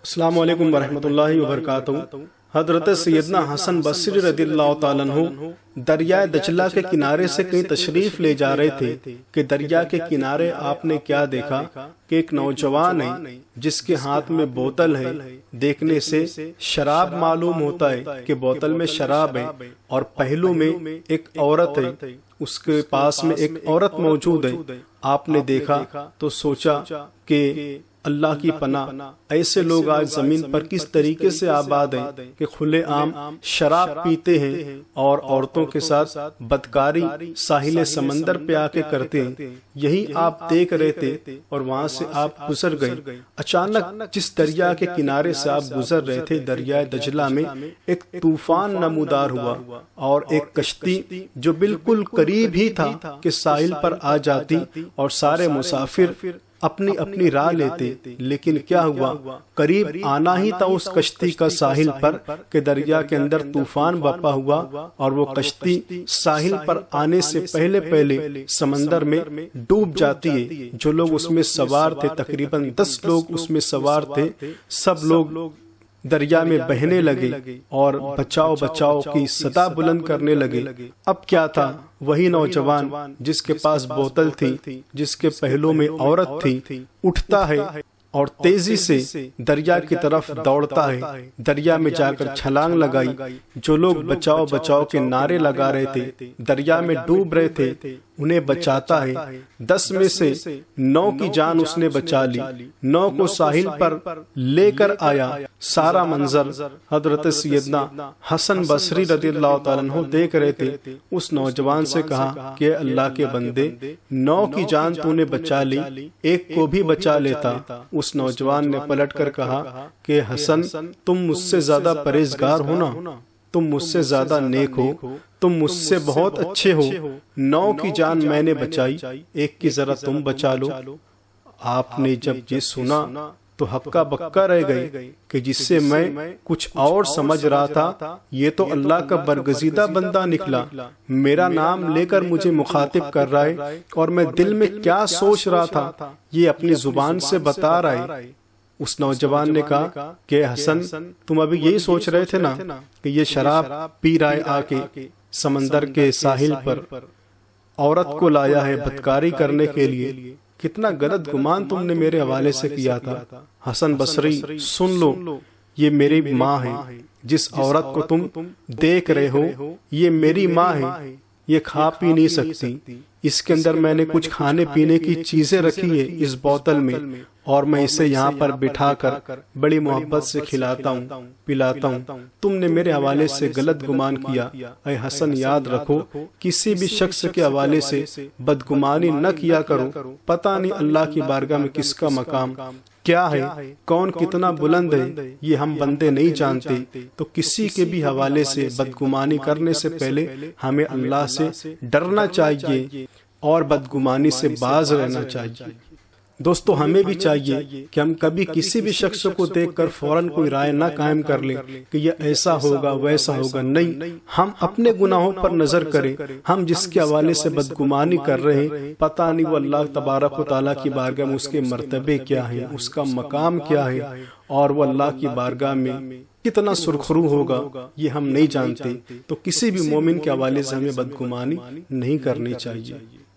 السلام علیکم ورحمۃ اللہ وبرکاتہ۔ حضرت سیدنا حسن بصری رضی اللہ تعالیٰ عنہ دریائے دجلہ کے کنارے سے کہیں تشریف لے جا رہے تھے کہ دریا کے کنارے آپ نے کیا دیکھا کہ ایک نوجوان ہے جس کے ہاتھ میں بوتل ہے۔ دیکھنے سے شراب معلوم ہوتا ہے کہ بوتل میں شراب ہے، اور پہلو میں ایک عورت ہے، اس کے پاس میں ایک عورت موجود ہے۔ آپ نے دیکھا تو سوچا کہ اللہ کی پناہ، ایسے لوگ آج زمین پر کس طریقے سے آباد ہیں کہ کھلے عام شراب پیتے ہیں اور عورتوں کے ساتھ بدکاری ساحل سمندر پہ آ کے کرتے ہیں۔ یہی آپ دیکھ رہے تھے اور وہاں سے آپ گزر گئے۔ اچانک جس دریا کے کنارے سے آپ گزر رہے تھے، دریائے دجلہ میں ایک طوفان نمودار ہوا، اور ایک کشتی جو بالکل قریب ہی تھا کہ ساحل پر آ جاتی اور سارے مسافر اپنی اپنی راہ لیتے، لیکن کیا ہوا، قریب آنا ہی تھا اس کشتی کا ساحل پر کہ دریا کے اندر طوفان برپا ہوا، اور وہ کشتی ساحل پر آنے سے پہلے سمندر میں ڈوب جاتی ہے۔ جو لوگ اس میں سوار تھے، تقریباً 10 لوگ اس میں سوار تھے، سب لوگ دریا میں بہنے لگے اور بچاؤ بچاؤ کی صدا بلند کرنے لگے۔ اب کیا تھا، وہی نوجوان جس کے پاس بوتل تھی، جس کے پہلو میں عورت تھی، اٹھتا ہے اور تیزی سے دریا کی طرف دوڑتا ہے۔ دریا میں جا کر چھلانگ لگائی۔ جو لوگ بچاؤ بچاؤ کے نعرے لگا رہے تھے، دریا میں ڈوب رہے تھے، انہیں بچاتا ہے۔ 10 میں سے 9 کی جان اس نے بچا لی، 9 کو ساحل پر لے کر آیا۔ سارا منظر حضرت سیدنا حسن بصری رضی اللہ تعالیٰ عنہ دیکھ رہے تھے۔ اس نوجوان سے کہا کہ اللہ کے بندے، 9 کی جان تو نے بچا لی، ایک کو بھی بچا لیتا۔ اس نوجوان نے پلٹ کر کہا کہ حسن، تم مجھ سے زیادہ پرہیزگار ہو نا، تم مجھ سے زیادہ نیک ہو، تم مجھ سے بہت اچھے ہو۔ 9 کی جان میں نے بچائی، ایک کی ذرا تم بچا لو۔ آپ نے جب یہ سنا تو ہکا بکا رہ گئے کہ جس سے میں کچھ اور سمجھ رہا تھا، یہ تو اللہ کا برگزیدہ بندہ نکلا، میرا نام لے کر مجھے مخاطب کر رہا ہے، اور میں دل میں کیا سوچ رہا تھا یہ اپنی زبان سے بتا رہا ہے۔ اس نوجوان نے کہا کہ حسن، تم ابھی یہی سوچ رہے تھے نا کہ یہ شراب پی رہا ہے، آ کے سمندر کے ساحل پر عورت کو لایا ہے بدکاری کرنے کے لیے، کتنا غلط گمان تم نے میرے حوالے سے کیا تھا۔ حسن بصری، سن لو، یہ میری ماں ہے، جس عورت کو تم دیکھ رہے ہو یہ میری ماں ہے، یہ کھا پی نہیں سکتی، اس کے اندر میں نے کچھ کھانے پینے کی چیزیں رکھی ہے اس بوتل میں، اور میں اسے یہاں پر بٹھا کر بڑی محبت سے کھلاتا ہوں پلاتا ہوں۔ تم نے میرے حوالے سے غلط گمان کیا۔ اے حسن، یاد رکھو، کسی بھی شخص کے حوالے سے بدگمانی نہ کیا کرو، پتہ نہیں اللہ کی بارگاہ میں کس کا مقام کیا ہے، کون کتنا بلند ہے، یہ ہم بندے نہیں جانتے۔ تو کسی کے بھی حوالے سے بدگمانی کرنے سے پہلے ہمیں اللہ سے ڈرنا چاہیے اور بدگمانی سے باز رہنا چاہیے۔ دوستو، ہمیں بھی چاہیے کہ ہم کبھی کسی بھی شخص کو دیکھ کر فوراً کوئی رائے نہ قائم کر لیں کہ یہ ایسا ہوگا ویسا ہوگا، نہیں، ہم اپنے گناہوں پر نظر کریں۔ ہم جس کے حوالے سے بدگمانی کر رہے ہیں، پتہ نہیں وہ اللہ تبارک و تعالیٰ کی بارگاہ میں اس کے مرتبے کیا ہے، اس کا مقام کیا ہے، اور وہ اللہ کی بارگاہ میں کتنا سرخرو ہوگا، یہ ہم نہیں جانتے۔ تو کسی بھی مومن کے حوالے سے ہمیں بدگمانی نہیں کرنی چاہیے۔